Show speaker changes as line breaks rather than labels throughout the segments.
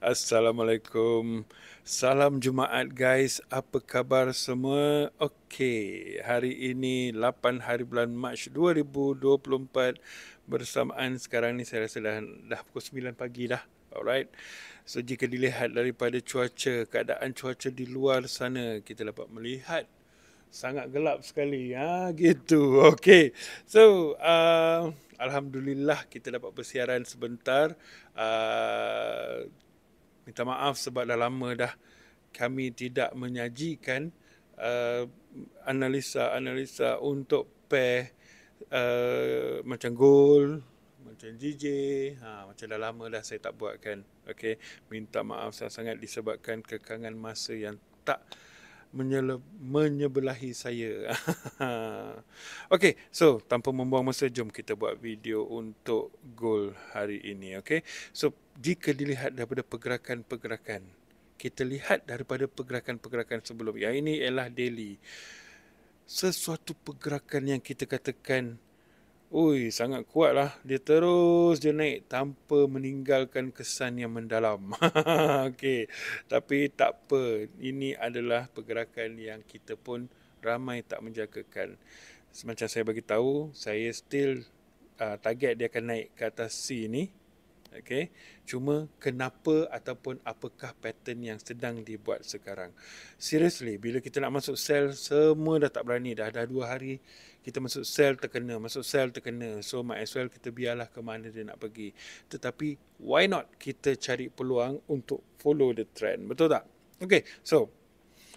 Assalamualaikum. Salam Jumaat guys. Apa khabar semua? Okey, hari ini 8 hari bulan Mac 2024 bersamaan sekarang ni saya rasa dah pukul 9 pagi dah. Alright. So jika dilihat daripada cuaca, keadaan cuaca di luar sana, kita dapat melihat sangat gelap sekali. Gitu. Okey. So, alhamdulillah kita dapat bersiaran sebentar. Minta maaf sebab dah lama dah kami tidak menyajikan uh, analisa-analisa untuk pair macam gol, macam GJ, macam dah lama dah saya tak buat kan. Okay, minta maaf sangat-sangat disebabkan kekangan masa yang tak menyebelahi saya. Okay, so tanpa membuang masa, jom kita buat video untuk gol hari ini. Okay, so jika dilihat daripada pergerakan-pergerakan, kita lihat daripada pergerakan-pergerakan sebelum yang ini ialah daily. Sesuatu pergerakan yang kita katakan, ui, sangat kuat lah. Dia terus je naik tanpa meninggalkan kesan yang mendalam. Okey, tapi tak apa. Ini adalah pergerakan yang kita pun ramai tak menjagakan. Semacam saya bagi tahu, saya still target dia akan naik ke atas C ni. Okay. Cuma kenapa ataupun apakah pattern yang sedang dibuat sekarang. Seriously, bila kita nak masuk sell, semua dah tak berani. Dah 2 hari kita masuk sell terkena, masuk sell terkena. So might as well kita biarlah ke mana dia nak pergi. Tetapi why not kita cari peluang untuk follow the trend. Betul tak? Okay, so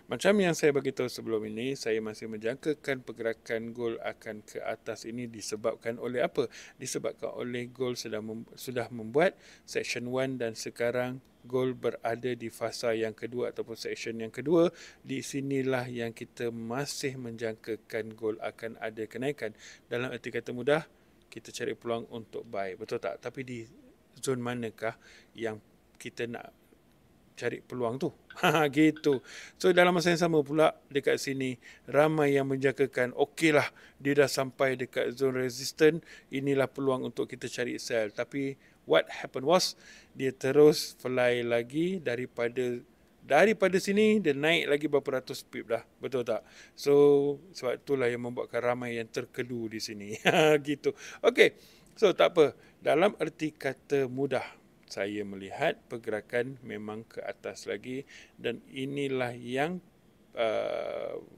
macam yang saya beritahu sebelum ini, saya masih menjangkakan pergerakan gol akan ke atas ini disebabkan oleh apa? Disebabkan oleh gol sudah membuat section 1 dan sekarang gol berada di fasa yang kedua ataupun section yang kedua. Di sinilah yang kita masih menjangkakan gol akan ada kenaikan. Dalam erti kata mudah, kita cari peluang untuk buy. Betul tak? Tapi di zon manakah yang kita nak cari peluang tu? Gitu. So dalam masa yang sama pula dekat sini ramai yang menjangkakan okeylah dia dah sampai dekat zone resistant, inilah peluang untuk kita cari sell. Tapi what happened was dia terus fly lagi daripada sini dia naik lagi berapa ratus pip dah. Betul tak? So sebab itulah yang membuatkan ramai yang terkedu di sini. Gitu. Okey. So tak apa. Dalam erti kata mudah, saya melihat pergerakan memang ke atas lagi dan inilah yang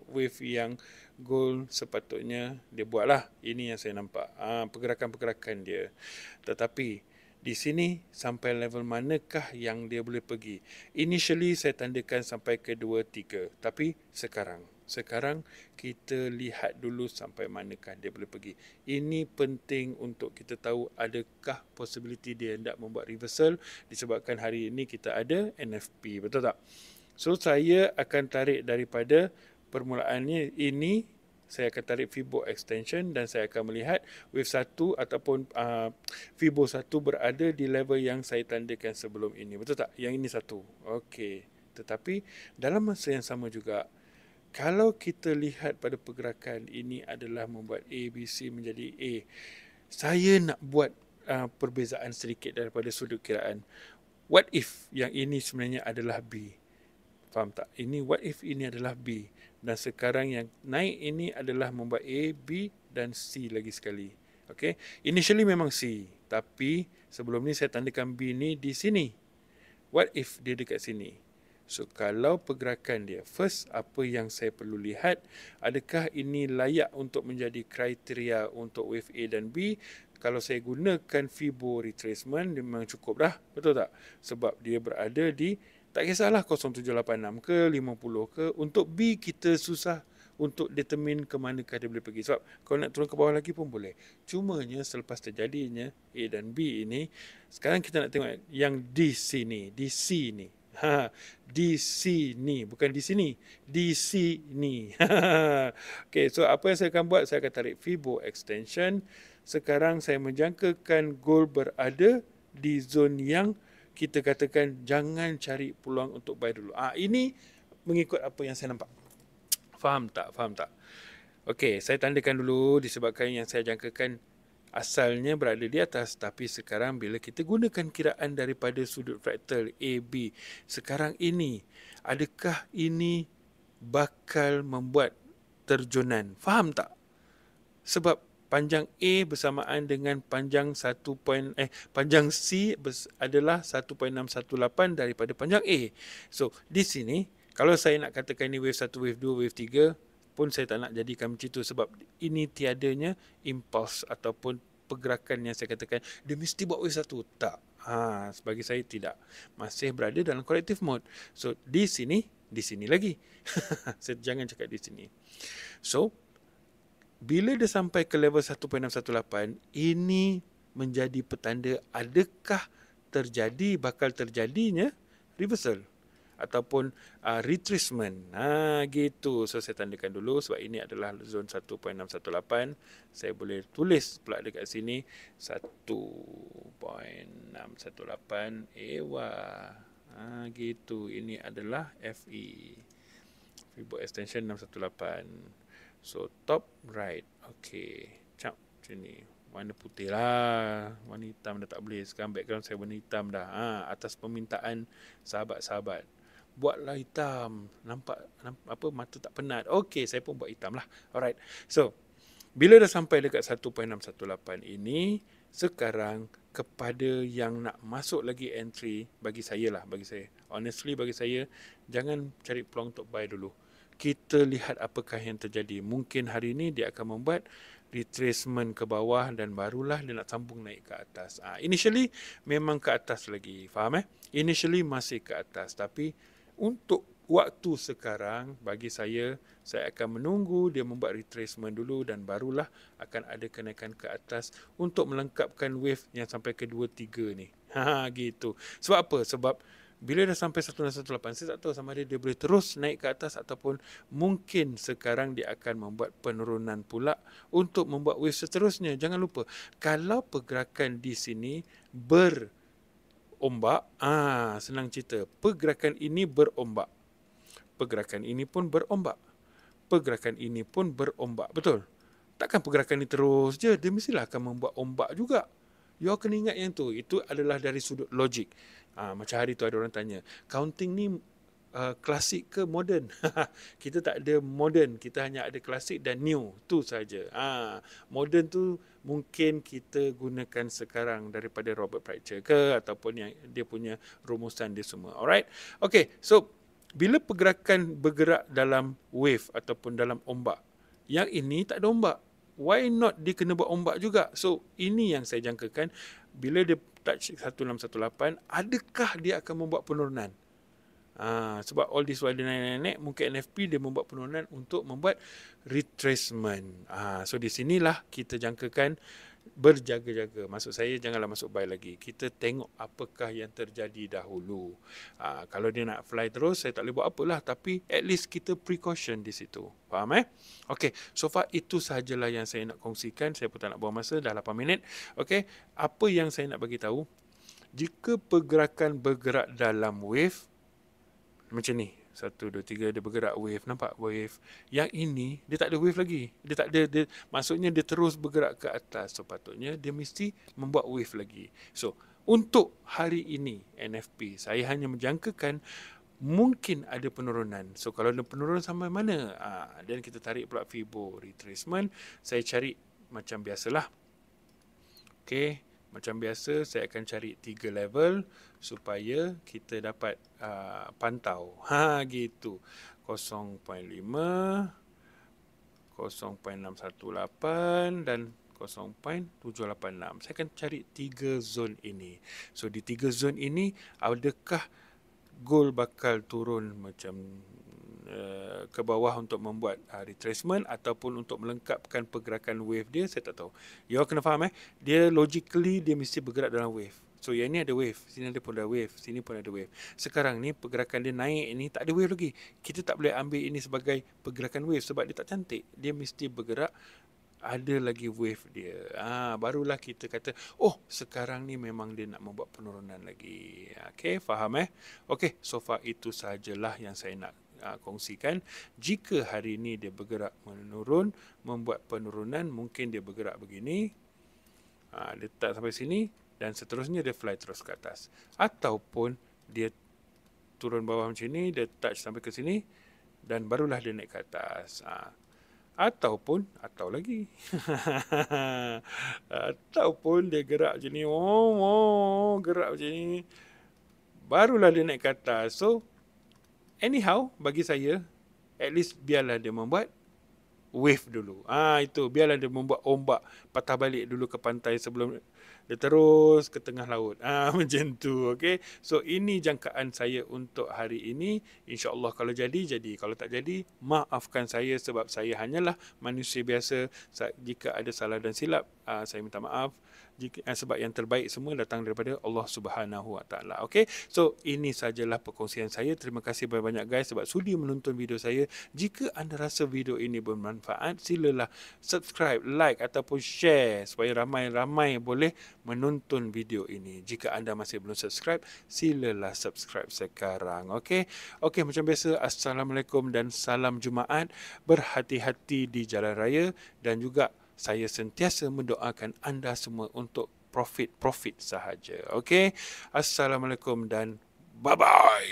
wave yang gold sepatutnya dia buatlah. Ini yang saya nampak pergerakan-pergerakan dia. Tetapi di sini sampai level manakah yang dia boleh pergi? Initially saya tandakan sampai ke 2 3, tapi sekarang kita lihat dulu sampai manakah dia boleh pergi. Ini penting untuk kita tahu adakah possibility dia hendak membuat reversal disebabkan hari ini kita ada NFP. Betul tak? So saya akan tarik daripada permulaannya ini, saya akan tarik Fibo extension dan saya akan melihat wave 1 ataupun Fibo 1 berada di level yang saya tandakan sebelum ini. Betul tak? Yang ini 1. Okey. Tetapi dalam masa yang sama juga, kalau kita lihat pada pergerakan ini adalah membuat A, B, C menjadi A. Saya nak buat perbezaan sedikit daripada sudut kiraan. What if yang ini sebenarnya adalah B? Faham tak? Ini what if ini adalah B. Dan sekarang yang naik ini adalah membuat A, B dan C lagi sekali. Okay? Initially memang C. Tapi sebelum ni saya tandakan B ni di sini. What if dia dekat sini? So, kalau pergerakan dia, first, apa yang saya perlu lihat, adakah ini layak untuk menjadi kriteria untuk wave A dan B? Kalau saya gunakan Fibo retracement, dia memang cukup dah. Betul tak? Sebab dia berada di, tak kisahlah 0786 ke 50 ke. Untuk B, kita susah untuk determine ke manakah dia boleh pergi. Sebab kalau nak turun ke bawah lagi pun boleh. Cumanya selepas terjadinya A dan B ini, sekarang kita nak tengok yang di sini, di C ni. Di sini, bukan di sini, di sini. Okay, so apa yang saya akan buat, saya akan tarik Fibo extension. Sekarang saya menjangkakan goal berada di zon yang kita katakan jangan cari peluang untuk buy dulu. Ini mengikut apa yang saya nampak. Faham tak? Faham tak? Okay, saya tandakan dulu disebabkan yang saya jangkakan asalnya berada di atas, tapi sekarang bila kita gunakan kiraan daripada sudut fraktal AB sekarang ini, adakah ini bakal membuat terjunan? Faham tak? Sebab panjang A bersamaan dengan panjang panjang C adalah 1.618 daripada panjang A. So, di sini kalau saya nak katakan ini wave 1, wave 2, wave 3 pun saya tak nak jadikan macam itu sebab ini tiadanya impuls ataupun pergerakan yang saya katakan dia mesti buat wave 1. Tak. Bagi saya tidak. Masih berada dalam corrective mode. So, di sini lagi. Saya jangan cakap di sini. So, bila dia sampai ke level 1.618, ini menjadi petanda adakah bakal terjadinya reversal ataupun retracement. Gitu. So saya tandakan dulu sebab ini adalah zone 1.618. Saya boleh tulis pula dekat sini 1.618. Gitu. Ini adalah FE. Freeboard extension 618. So top right. Okey. Cap sini. Warna putih lah. Warna hitam dah tak boleh. Sekarang background saya warna hitam dah. Atas permintaan sahabat-sahabat. Buatlah hitam. Nampak apa mata tak penat. Okey, saya pun buat hitam lah. Alright. So, bila dah sampai dekat 1.618 ini, sekarang kepada yang nak masuk lagi entry, bagi saya. Honestly bagi saya, jangan cari peluang untuk buy dulu. Kita lihat apakah yang terjadi. Mungkin hari ini dia akan membuat retracement ke bawah dan barulah dia nak sambung naik ke atas. Initially memang ke atas lagi. Faham Initially masih ke atas. Tapi untuk waktu sekarang, bagi saya akan menunggu dia membuat retracement dulu dan barulah akan ada kenaikan ke atas untuk melengkapkan wave yang sampai ke 2-3 ni. Gitu. Sebab apa? Sebab bila dah sampai 1.618, saya tak tahu sama ada dia boleh terus naik ke atas ataupun mungkin sekarang dia akan membuat penurunan pula untuk membuat wave seterusnya. Jangan lupa, kalau pergerakan di sini berombak, senang cerita, pergerakan ini berombak. Pergerakan ini pun berombak. Pergerakan ini pun berombak. Betul? Takkan pergerakan ini terus je, dia mestilah akan membuat ombak juga. You kena ingat yang tu. Itu adalah dari sudut logik. Macam hari tu ada orang tanya, counting ni klasik ke modern? Kita tak ada modern, kita hanya ada klasik dan new. Tu saja. Modern tu mungkin kita gunakan sekarang daripada Robert Prechter ke ataupun yang dia punya rumusan dia semua. Alright? Okay, so bila pergerakan bergerak dalam wave ataupun dalam ombak, yang ini tak ada ombak. Why not dia kena buat ombak juga? So, ini yang saya jangkakan. Bila dia touch 1618, adakah dia akan membuat penurunan? Sebab all this while dia naik-naik, mungkin NFP dia membuat penurunan untuk membuat retracement. So, di sinilah kita jangkakan berjaga-jaga. Maksud saya janganlah masuk buy lagi. Kita tengok apakah yang terjadi dahulu. Kalau dia nak fly terus, saya tak boleh buat apalah. Tapi at least kita precaution di situ. Faham Okay, so far itu sahajalah yang saya nak kongsikan. Saya pun tak nak buang masa, dah 8 minit. Okay, apa yang saya nak bagi tahu, jika pergerakan bergerak dalam wave, macam ni. 1, 2, 3 dia bergerak wave. Nampak wave? Yang ini dia tak ada wave lagi. Dia tak ada, maksudnya dia terus bergerak ke atas. So patutnya dia mesti membuat wave lagi. So untuk hari ini NFP, saya hanya menjangkakan mungkin ada penurunan. So kalau ada penurunan sampai mana? Dan kita tarik pula Fibo retracement. Saya cari macam biasalah. Okay. Macam biasa, saya akan cari 3 level supaya kita dapat pantau. Gitu. 0.5, 0.618 dan 0.786. Saya akan cari 3 zone ini. So, di 3 zone ini, adakah gold bakal turun macam ke bawah untuk membuat retracement ataupun untuk melengkapkan pergerakan wave dia, saya tak tahu. You kena faham dia logically dia mesti bergerak dalam wave. So yang ni ada wave, sini ada pun ada wave, sini pun ada wave. Sekarang ni pergerakan dia naik ini tak ada wave lagi. Kita tak boleh ambil ini sebagai pergerakan wave sebab dia tak cantik. Dia mesti bergerak ada lagi wave dia. Barulah kita kata, oh sekarang ni memang dia nak membuat penurunan lagi. Okay, faham Okay, so far itu sahajalah yang saya nak kongsikan. Jika hari ini dia bergerak menurun, membuat penurunan, mungkin dia bergerak begini. Dia letak sampai sini dan seterusnya dia fly terus ke atas. Ataupun dia turun bawah macam ni, dia touch sampai ke sini dan barulah dia naik ke atas. Ataupun, atau lagi. Ataupun dia gerak macam ni, gerak macam ni. Barulah dia naik ke atas. So, anyhow, bagi saya, at least biarlah dia membuat wave dulu. Itu, biarlah dia membuat ombak patah balik dulu ke pantai sebelum dia terus ke tengah laut. Macam tu, okay. So, ini jangkaan saya untuk hari ini. InsyaAllah kalau jadi, jadi. Kalau tak jadi, maafkan saya sebab saya hanyalah manusia biasa. Jika ada salah dan silap, saya minta maaf. Sebab yang terbaik semua datang daripada Allah Subhanahu Wa Taala. Okay, so ini sajalah perkongsian saya. Terima kasih banyak-banyak guys sebab sudi menonton video saya. Jika anda rasa video ini bermanfaat, silalah subscribe, like ataupun share supaya ramai-ramai boleh menonton video ini. Jika anda masih belum subscribe, silalah subscribe sekarang. Okay, macam biasa, Assalamualaikum dan salam Jumaat. Berhati-hati di jalan raya dan juga saya sentiasa mendoakan anda semua untuk profit sahaja. Okey. Assalamualaikum dan bye-bye.